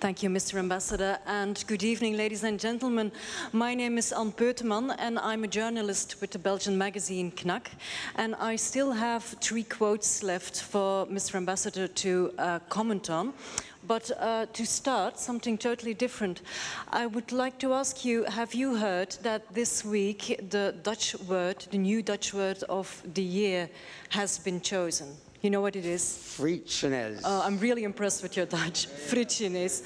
Thank you, Mr. Ambassador, and good evening, ladies and gentlemen. My name is Anne Peuteman, and I'm a journalist with the Belgian magazine Knak. And I still have 3 quotes left for Mr. Ambassador to comment on. But to start, something totally different. I would like to ask you, have you heard that this week the Dutch word, the new Dutch word of the year has been chosen? You know what it is? Frietjenes. I'm really impressed with your Dutch. Frietjenes.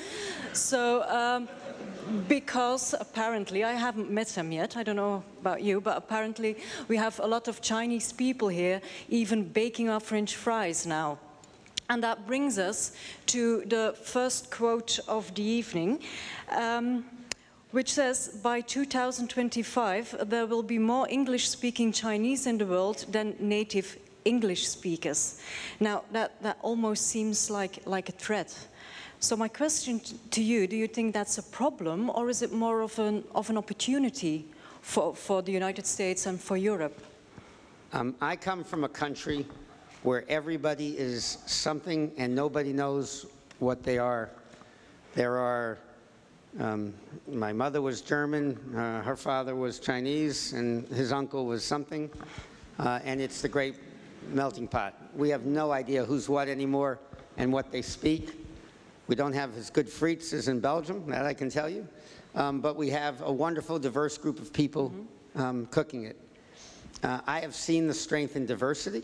So, because apparently, I haven't met them yet, I don't know about you, but apparently we have a lot of Chinese people here even baking our French fries now. And that brings us to the first quote of the evening, which says, by 2025, there will be more English-speaking Chinese in the world than native English speakers. Now, that almost seems like a threat. So my question to you, do you think that's a problem, or is it more of an opportunity for the United States and for Europe? I come from a country where everybody is something and nobody knows what they are. There are, my mother was German, her father was Chinese, and his uncle was something, and it's the great melting pot. We have no idea who's what anymore and what they speak. We don't have as good frites as in Belgium, that I can tell you, but we have a wonderful, diverse group of people cooking it. I have seen the strength in diversity.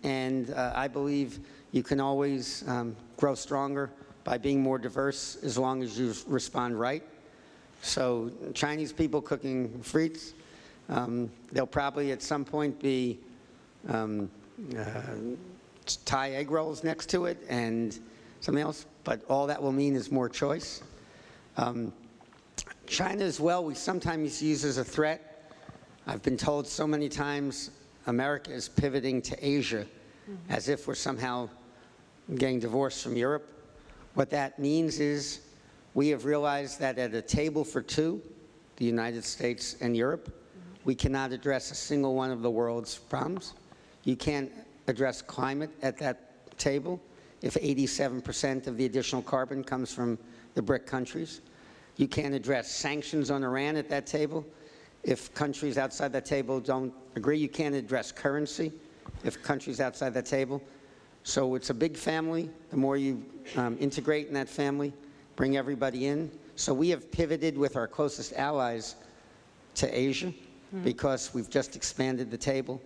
And I believe you can always grow stronger by being more diverse as long as you respond right. So Chinese people cooking frites, they'll probably at some point be Thai egg rolls next to it and something else, but all that will mean is more choice. China as well, we sometimes use as a threat. I've been told so many times America is pivoting to Asia as if we're somehow getting divorced from Europe. What that means is we have realized that at a table for 2, the United States and Europe, we cannot address a single one of the world's problems. You can't address climate at that table if 87% of the additional carbon comes from the BRIC countries. You can't address sanctions on Iran at that table if countries outside that table don't agree. You can't address currency if countries outside that table. So it's a big family. The more you integrate in that family, bring everybody in. So we have pivoted with our closest allies to Asia because we've just expanded the table.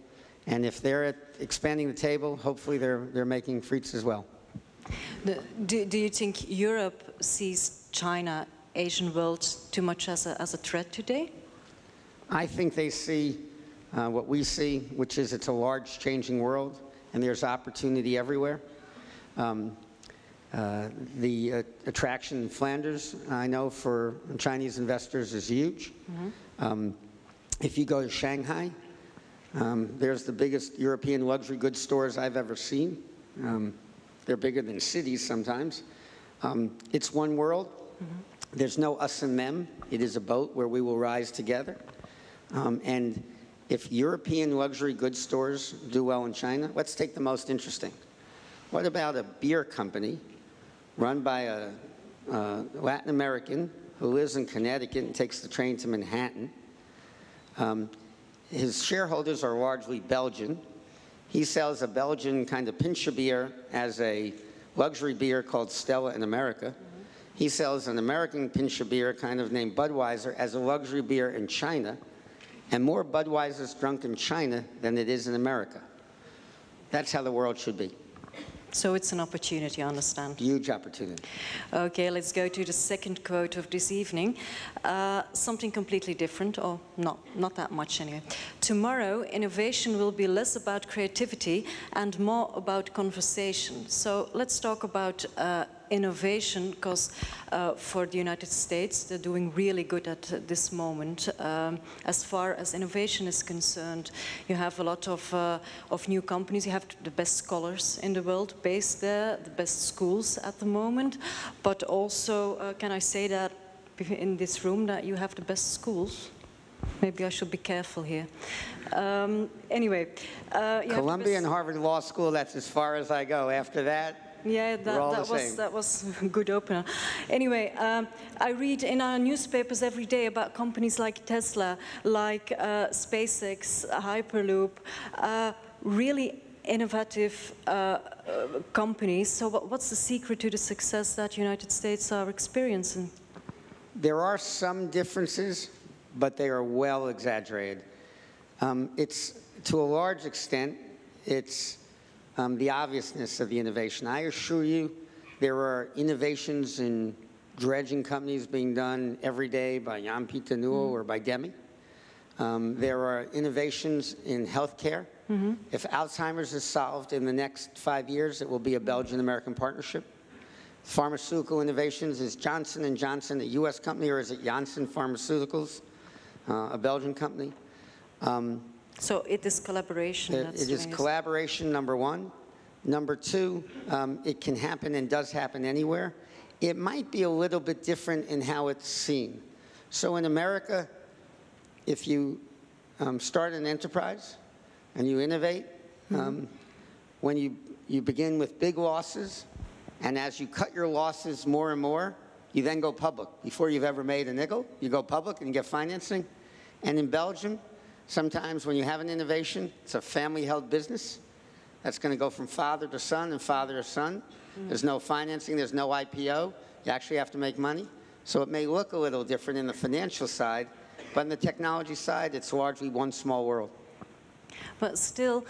And if they're expanding the table, hopefully they're making frites as well. Do you think Europe sees China, Asian world, too much as a threat today? I think they see what we see, which is it's a large changing world, and there's opportunity everywhere. The attraction in Flanders, I know, for Chinese investors is huge. If you go to Shanghai, there's the biggest European luxury goods stores I've ever seen. They're bigger than cities sometimes. It's one world. There's no us and them. It is a boat where we will rise together. And if European luxury goods stores do well in China, let's take the most interesting. What about a beer company run by a Latin American who lives in Connecticut and takes the train to Manhattan? His shareholders are largely Belgian. He sells a Belgian kind of pincher beer as a luxury beer called Stella in America. He sells an American pincher beer kind of named Budweiser as a luxury beer in China. And more Budweiser's drunk in China than it is in America. That's how the world should be. So it's an opportunity, I understand. Huge opportunity. Okay, let's go to the second quote of this evening. Something completely different, or not that much anyway. Tomorrow, innovation will be less about creativity and more about conversation. So let's talk about innovation, because for the United States, they're doing really good at this moment. As far as innovation is concerned, you have a lot of new companies. You have the best scholars in the world based there, the best schools at the moment. But also, can I say that in this room that you have the best schools? Maybe I should be careful here. Anyway. Columbia and Harvard Law School, that's as far as I go. After that, Yeah, We're all the that same. was a good opener. Anyway, I read in our newspapers every day about companies like Tesla, like SpaceX, Hyperloop, really innovative companies. So what's the secret to the success that United States are experiencing? There are some differences, but they are well exaggerated. It's, to a large extent, it's the obviousness of the innovation. I assure you, there are innovations in dredging companies being done every day by Jan-Pieter Newell or by Demi. There are innovations in healthcare. If Alzheimer's is solved in the next 5 years, it will be a Belgian-American partnership. Pharmaceutical innovations, is Johnson & Johnson a U.S. company, or is it Janssen Pharmaceuticals, a Belgian company? So it is collaboration. It is collaboration, number one. Number two, it can happen and does happen anywhere. It might be a little bit different in how it's seen. So in America, if you start an enterprise and you innovate, when you begin with big losses, and as you cut your losses more and more, you then go public. Before you've ever made a nickel, you go public and get financing. And in Belgium, sometimes when you have an innovation, it's a family-held business. That's going to go from father to son and father to son. There's no financing, there's no IPO. You actually have to make money. So it may look a little different in the financial side, but in the technology side, it's largely one small world. But still,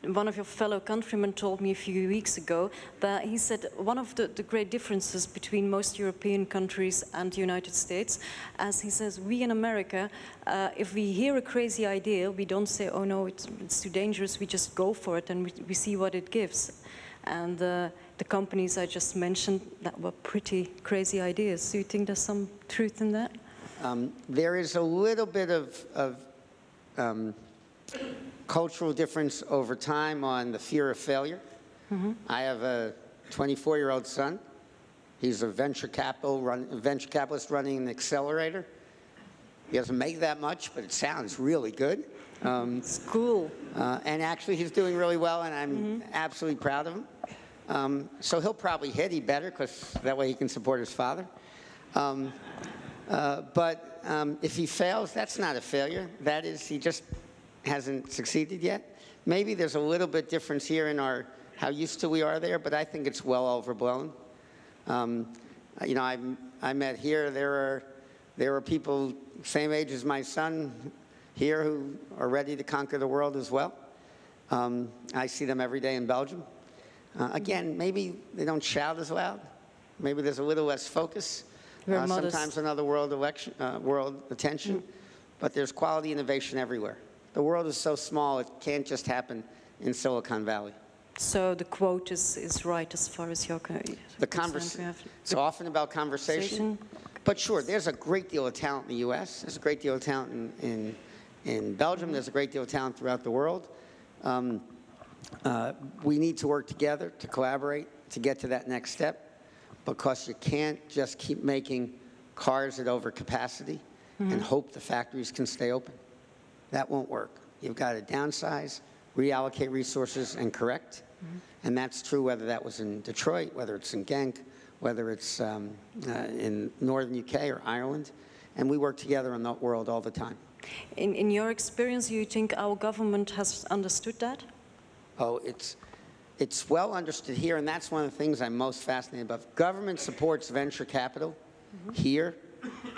one of your fellow countrymen told me a few weeks ago that he said one of the great differences between most European countries and the United States, as he says, we in America, if we hear a crazy idea, we don't say, oh no, it's too dangerous, we just go for it and we see what it gives. And the companies I just mentioned, that were pretty crazy ideas. Do you think there's some truth in that? There is a little bit of cultural difference over time on the fear of failure. I have a 24-year-old son. He's a venture capitalist running an accelerator. He doesn't make that much, but it sounds really good. It's cool. And actually, he's doing really well, and I'm absolutely proud of him. So he'll probably hit. He better, because that way he can support his father. But if he fails, that's not a failure. That is, he just hasn't succeeded yet. Maybe there's a little bit difference here in how used to we are there, but I think it's well overblown. You know, I met here, there are people same age as my son here who are ready to conquer the world as well. I see them every day in Belgium. Again, maybe they don't shout as loud. Maybe there's a little less focus. Sometimes another world attention. But there's quality innovation everywhere. The world is so small, it can't just happen in Silicon Valley. So the quote is right as far as you're concerned. It's often about conversation. But sure, there's a great deal of talent in the U.S. There's a great deal of talent in Belgium. There's a great deal of talent throughout the world. We need to work together, to collaborate, to get to that next step, because you can't just keep making cars at overcapacity and hope the factories can stay open. That won't work. You've got to downsize, reallocate resources, and correct. And that's true whether that was in Detroit, whether it's in Genk, whether it's in northern UK or Ireland. And we work together in that world all the time. In your experience, do you think our government has understood that? Oh, it's well understood here, and that's one of the things I'm most fascinated about. Government supports venture capital here,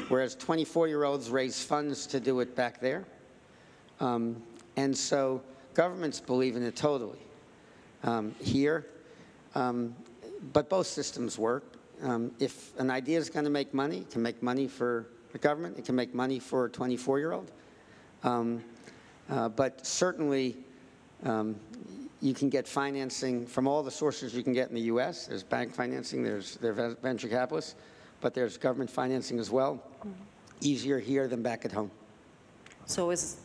whereas 24-year-olds raise funds to do it back there. And so governments believe in it totally here, but both systems work. If an idea is going to make money, it can make money for the government, it can make money for a 24-year-old. But certainly, you can get financing from all the sources you can get in the U.S. There's bank financing, there's venture capitalists, but there's government financing as well. Easier here than back at home. So is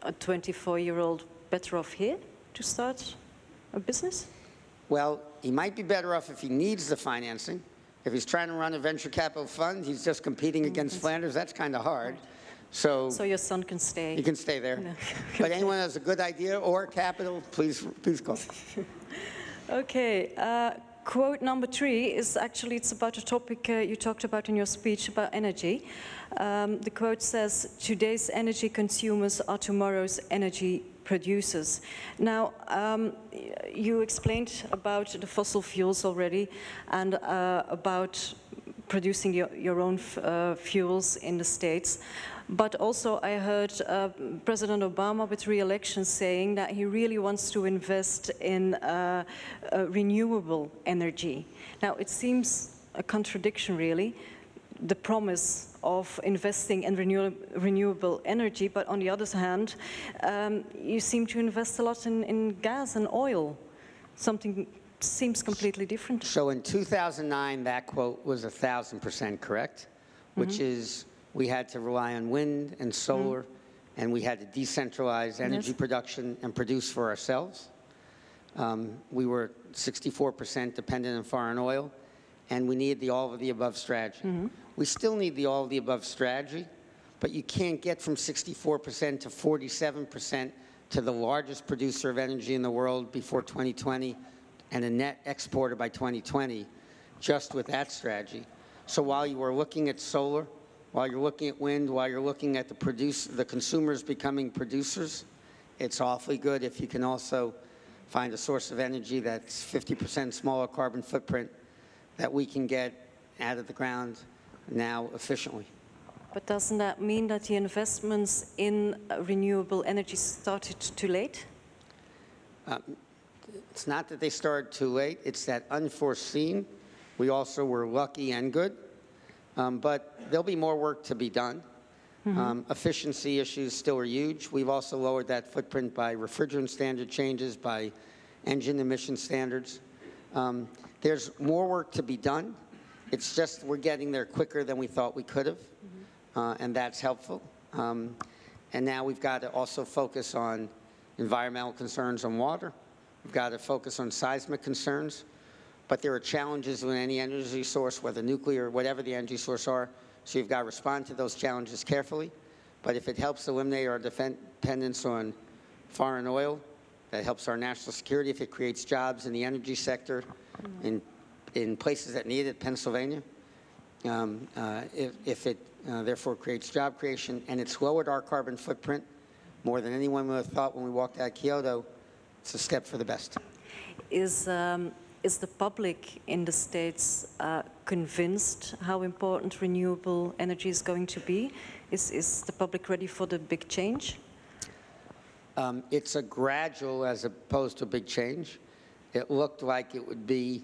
a 24-year-old better off here to start a business? Well, he might be better off if he needs the financing. If he's trying to run a venture capital fund, he's just competing against Flanders. That's kind of hard. So your son can stay. He can stay there. No. But anyone has a good idea or capital, please call. Okay, quote number 3 is actually, it's about a topic you talked about in your speech about energy. The quote says, today's energy consumers are tomorrow's energy producers. Now, you explained about the fossil fuels already and about producing your own fuels in the States. But also I heard President Obama with re-election saying that he really wants to invest in renewable energy. Now it seems a contradiction really, the promise of investing in renewable energy, but on the other hand, you seem to invest a lot in gas and oil. Something seems completely different. So in 2009, that quote was 1,000% correct, which is we had to rely on wind and solar, and we had to decentralize energy production and produce for ourselves. We were 64% dependent on foreign oil, and we needed the all-of-the-above strategy. We still need the all-of-the-above strategy, but you can't get from 64% to 47% to the largest producer of energy in the world before 2020 and a net exporter by 2020 just with that strategy. So while you are looking at solar, while you're looking at wind, while you're looking at the consumers becoming producers, it's awfully good if you can also find a source of energy that's 50% smaller carbon footprint that we can get out of the ground now efficiently. But doesn't that mean that the investments in renewable energy started too late? It's not that they started too late, it's that unforeseen. We also were lucky and good, but there'll be more work to be done. Efficiency issues still are huge. We've also lowered that footprint by refrigerant standard changes, by engine emission standards. There's more work to be done. It's just we're getting there quicker than we thought we could have, and that's helpful. And now we've got to also focus on environmental concerns on water. We've got to focus on seismic concerns. But there are challenges with any energy source, whether nuclear or whatever the energy source are, so you've got to respond to those challenges carefully. But if it helps eliminate our dependence on foreign oil, that helps our national security. If it creates jobs in the energy sector in places that need it, Pennsylvania, if it therefore creates job creation, and it's lowered our carbon footprint more than anyone would have thought when we walked out of Kyoto, it's a step for the best. Is the public in the States convinced how important renewable energy is going to be? Is the public ready for the big change? It's a gradual as opposed to a big change. It looked like it would be,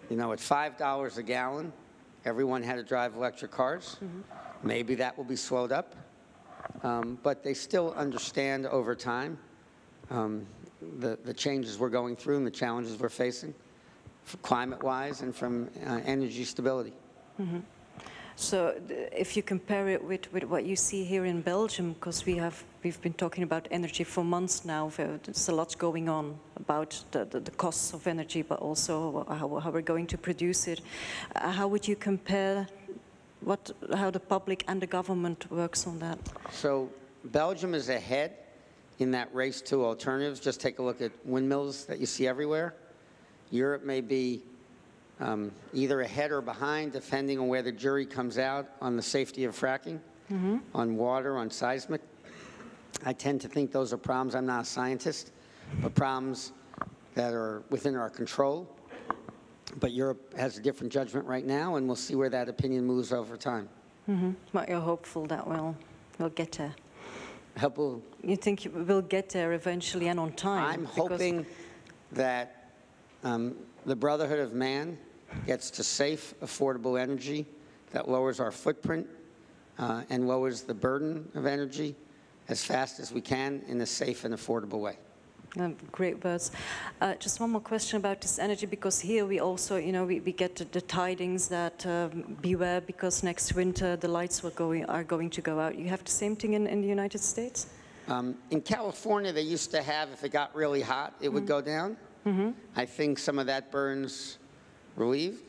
you know, at $5 a gallon, everyone had to drive electric cars. Maybe that will be slowed up. But they still understand over time the changes we're going through and the challenges we're facing, climate-wise and from energy stability. So if you compare it with what you see here in Belgium, because we've been talking about energy for months now, there's a lot going on about the costs of energy, but also how we're going to produce it. How would you compare how the public and the government works on that? So Belgium is ahead in that race to alternatives. Just take a look at windmills that you see everywhere. Europe may be either ahead or behind, depending on where the jury comes out on the safety of fracking, on water, on seismic. I tend to think those are problems, I'm not a scientist, but problems that are within our control. But Europe has a different judgment right now, and we'll see where that opinion moves over time. But you're hopeful that we'll get there. You think we'll get there eventually and on time? I'm hoping that the brotherhood of man gets to safe, affordable energy that lowers our footprint and lowers the burden of energy as fast as we can in a safe and affordable way. Great words. Just one more question about this energy, because here we also, you know, we get the tidings that beware, because next winter the lights are going to go out. You have the same thing in the United States? In California, they used to have, if it got really hot, it would go down. I think some of that burns relieved.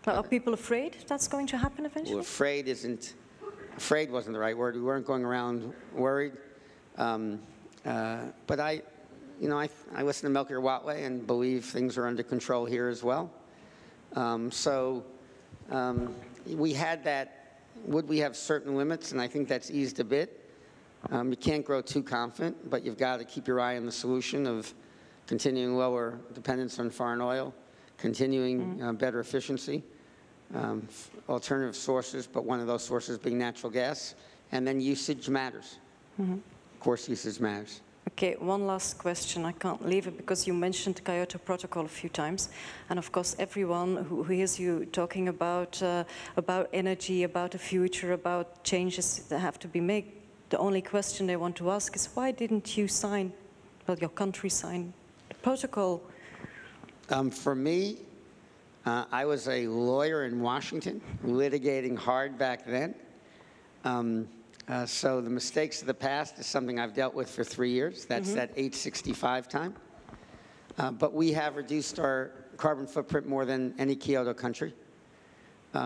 But are people afraid that's going to happen eventually? Well, afraid wasn't the right word. We weren't going around worried. But you know, I listen to Melchior Watley and believe things are under control here as well. We had that, would we have certain limits? And I think that's eased a bit. You can't grow too confident, but you've got to keep your eye on the solution of continuing lower dependence on foreign oil, continuing better efficiency, alternative sources, but one of those sources being natural gas, and then usage matters. Of course, usage matters. Okay, one last question. I can't leave it because you mentioned the Kyoto Protocol a few times, and of course, everyone who hears you talking about energy, about the future, about changes that have to be made, the only question they want to ask is, why didn't you sign, well, your country sign the protocol? For me, I was a lawyer in Washington, litigating hard back then. So the mistakes of the past is something I've dealt with for 3 years. That's that 865 time. But we have reduced our carbon footprint more than any Kyoto country.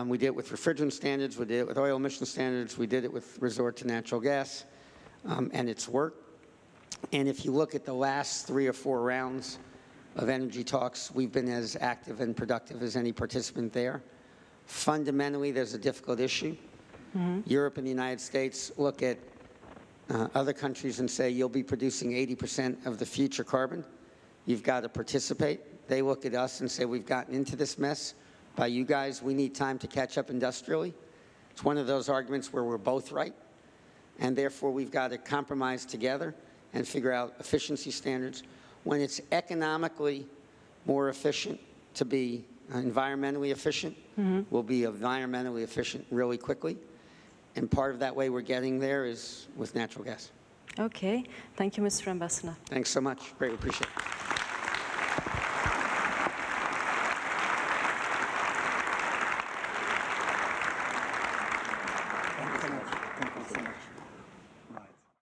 We did it with refrigerant standards, we did it with oil emission standards, we did it with resort to natural gas, and it's worked. And if you look at the last 3 or 4 rounds of energy talks, we've been as active and productive as any participant there. Fundamentally, there's a difficult issue. Europe and the United States look at other countries and say, you'll be producing 80% of the future carbon. You've got to participate. They look at us and say, we've gotten into this mess by you guys. We need time to catch up industrially. It's one of those arguments where we're both right, and therefore we've got to compromise together and figure out efficiency standards. When it's economically more efficient to be environmentally efficient, we'll be environmentally efficient really quickly. And part of that way we're getting there is with natural gas. Okay. Thank you, Mr. Ambassador. Thanks so much. Greatly appreciate it.